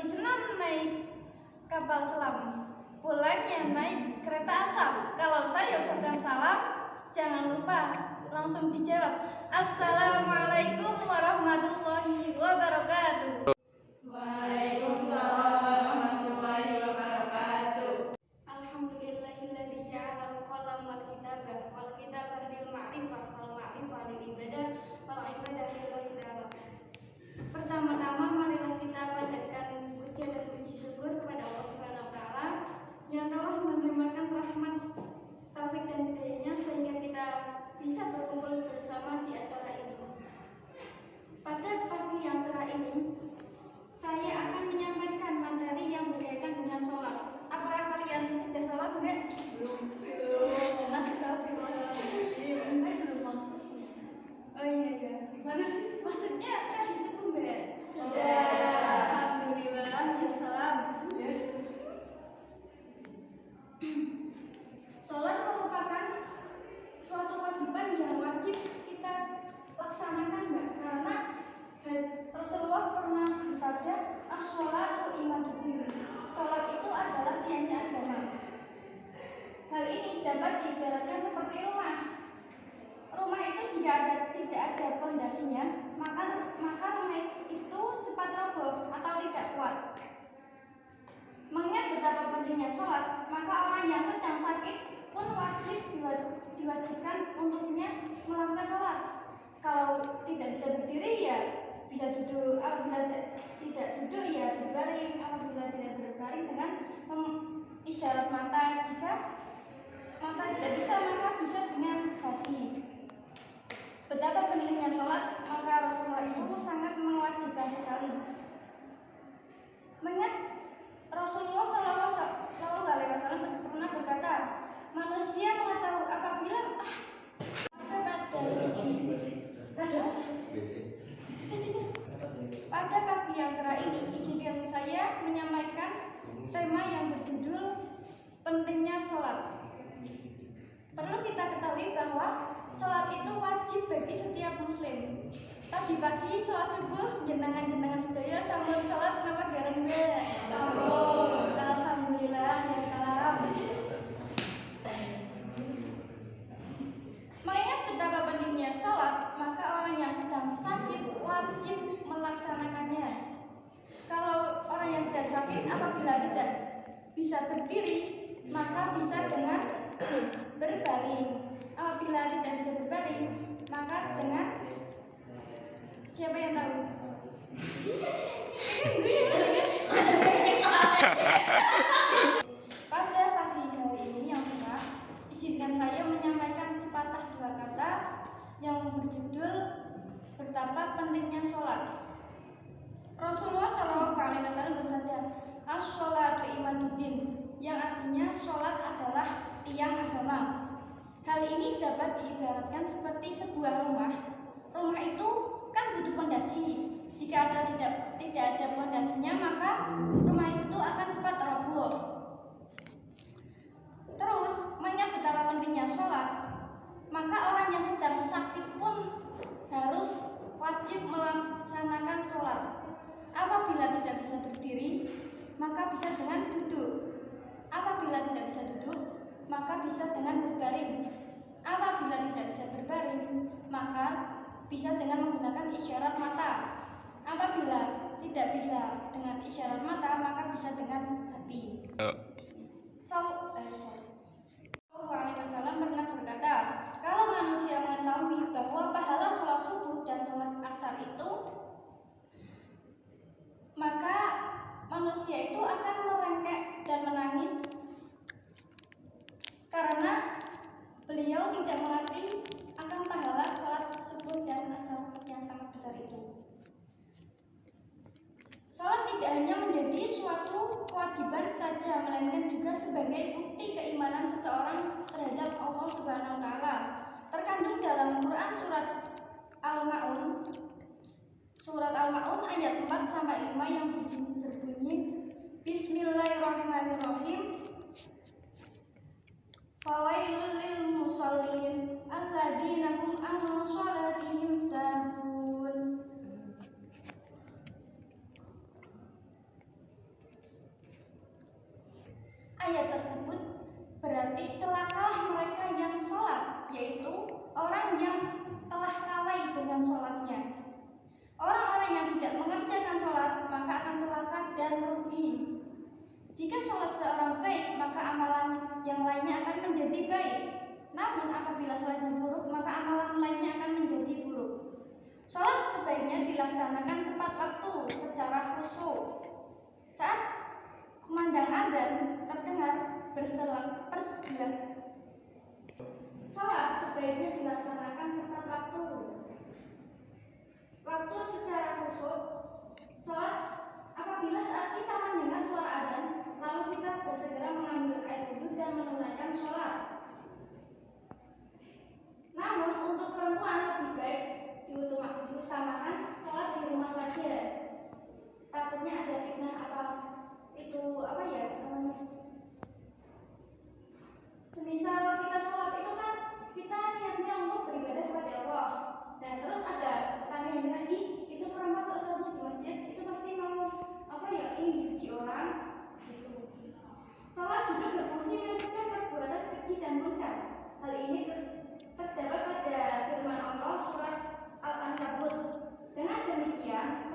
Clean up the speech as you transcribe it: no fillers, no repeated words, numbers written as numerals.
lebih senang naik kapal selam, pulangnya naik kereta asap. Kalau saya ucapkan salam, jangan lupa langsung dijawab, Assalamualaikum warahmatullahi wabarakatuh. Waalaikumsalam warahmatullahi wabarakatuh. Alhamdulillahilladzi ja'alal qalam wal kitabah lil ma'rifah wal ma'rifah lil ibadah wal ibadah lillahi ta'ala. Pertama-tama marilah kita panjatkan puja dan puji syukur kepada Allah Subhanahu wa taala yang telah menurunkan rahmat, taufik dan hidayahnya sehingga kita bisa berkumpul bersama di acara ini. Pada pagi yang cerah ini, saya akan menyampaikan materi yang berkaitan dengan sholat. Apakah kalian sudah sholat enggak? Belum. Astagfirullahaladzim. Oh iya. Mana sih? Maksudnya tadi subuh enggak? Sudah. Alhamdulillah ya salam. Yes. Sholat merupakan suatu kewajiban yang wajib kita laksanakan, Mbak. Karena Rasulullah pernah bersabda, as-sholatu imaduddin. Sholat itu adalah tiangnya agama. Hal ini dapat diibaratkan seperti rumah. Rumah itu jika tidak ada fondasinya, maka rumah itu cepat roboh atau tidak kuat. Mengingat betapa pentingnya sholat, maka orang yang sedang sakit pun wajib diwajibkan untuknya melakukan sholat. Kalau tidak bisa berdiri ya bisa duduk, apabila tidak duduk ya berbaring, apabila tidak berbaring dengan isyarat mata. Jika mata tidak bisa maka bisa dengan hati. Betapa pentingnya sholat, maka Rasulullah itu sangat mewajibkan sekali. Mengingat Rasulullah SAW pernah berkata, manusia mengetahui apabila pada pagi yang cerah ini, izinkan saya menyampaikan tema yang berjudul pentingnya sholat. Perlu kita ketahui bahwa sholat itu wajib bagi setiap muslim. Tadi pagi sholat subuh, jenengan sedaya sambung sholat nama gareng enggak? Sambung. Alhamdulillah ya salam. Mengingat betapa pentingnya sholat, maka orang yang sedang sakit wajib melaksanakannya. Kalau orang yang sedang sakit apabila tidak bisa berdiri, maka bisa dengan berbaring. Apabila tidak bisa berbaring, maka dengan siapa yang tahu? Pada pagi hari ini yang cerah, izinkan saya menyampaikan sepatah dua kata yang berjudul betapa pentingnya sholat. Rasulullah SAW bersabda, as-sholatu imaduddin, yang artinya sholat adalah tiang agama. Hal ini dapat diibaratkan seperti sebuah rumah. Rumah itu kan butuh fondasi. Jika tidak ada fondasinya, maka rumah itu akan cepat roboh. Terus, mengingat betapa pentingnya sholat, maka orang yang sedang sakit pun harus wajib melaksanakan sholat. Apabila tidak bisa berdiri, maka bisa dengan duduk. Apabila tidak bisa duduk, maka bisa dengan berbaring. Apabila tidak bisa berbaring, maka bisa dengan menggunakan isyarat mata. Apabila tidak bisa dengan isyarat mata, maka bisa dengan hati. Wasallam pernah berkata, kalau manusia mengetahui bahwa pahala sholat subuh dan sholat asar itu, maka manusia itu akan merengek dan menangis karena beliau tidak mengerti akan pahala sholat subuh dan asar yang sangat besar itu. Sholat tidak hanya menjadi suatu kewajiban saja, melainkan juga sebagai bukti keimanan seseorang terhadap Allah Subhanahu wa taala. Terkandung dalam Quran surat Al-Maun ayat 4 sampai 5 yang berbunyi Bismillahirrahmanirrahim. Fawailul lil musallin alladzina hum an shalatihim sahun. ayat tersebut berarti celakalah mereka yang sholat, yaitu orang yang telah lalai dengan sholatnya. Orang-orang yang tidak mengerjakan sholat maka akan celaka dan rugi. Jika sholat seorang baik, maka amalan yang lainnya akan menjadi baik. Namun apabila sholatnya buruk, maka amalan lainnya akan menjadi buruk. Sholat sebaiknya dilaksanakan tepat waktu secara khusyuk. Saat kumandang adzan terdengar berselang per-9. Sholat sebaiknya dilaksanakan tepat waktu. Waktu secara khusyuk. Sholat apabila saat kita mendengar suara adzan, lalu kita bersegera mengambil air wudhu dan menunaikan sholat. Namun untuk perempuan lebih baik diutamakan sholat di rumah saja. Takutnya ada fitnah semisal kita sholat itu kan kita niatnya untuk beribadah kepada Allah. Dan terus ada tetangga yang bilang, ih itu perempuan kok sholatnya di masjid, itu pasti mau ingin dipuji orang gitu. Sholat juga berfungsi mencegah perbuatan keji dan munkar. Hal ini terdapat pada firman Allah surat Al-Ankabut. Dengan demikian